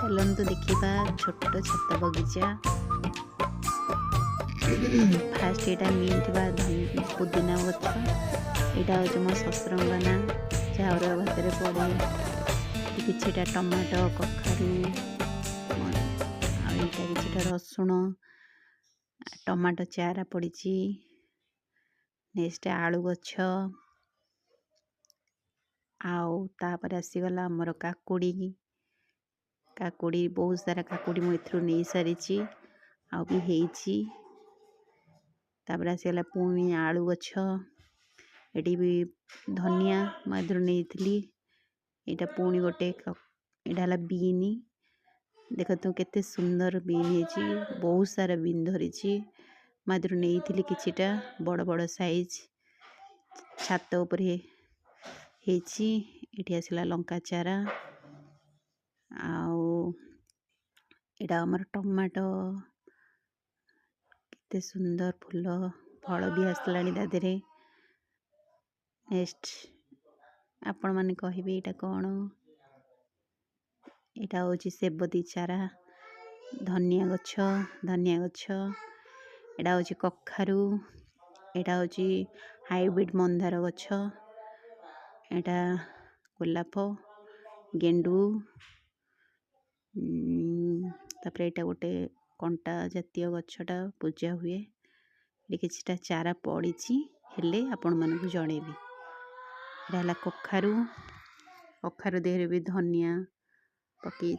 चलतु देखा छोट छत बगीचा। फास्ट यहाँ मिंट बा पुदीना गछ यहाँ हूँ मो शशुर ना चाउर भात पड़े किटा टमाटो कखारू आईटा कि रसुण टमाटो चारा पड़ी नेक्स्ट आलू गछ आउे आसीगला आमर काकुड़ी काकुड़ी बहुत सारा काकुड़ी मुझे नहीं सारी आ भी तापर आसीगला पुणी आलू गछ एटी भी धनिया मधुर नहीं यहाँ पुणी गोटे यहाँ बीन देख तु केते सुंदर बीन है बहुत सारा बीन धरी मधुर नहीं किछिटा बड़ बड़ साइज छात उपरे ये आसला लंका चारा आटा आमर टमाटो केते सुंदर फूल फल भी आसला दादे नेक्स्ट आपण मैंने कहे यहाँ कौन यहाँ हूँ सेबती चारा धनिया गछ यहाँ हूँ कखारू यहाँ हूँ हाइब्रिड मंदार गछ यहाँ गोलाप गेंडू तापर यहाँ गोटे कंटा जातीय गछटा पूजा हुए किछटा चारा पड़ी हेले आपण मानक जनइबी यहाँ कखारू कखारू देहरे भी धनिया पकई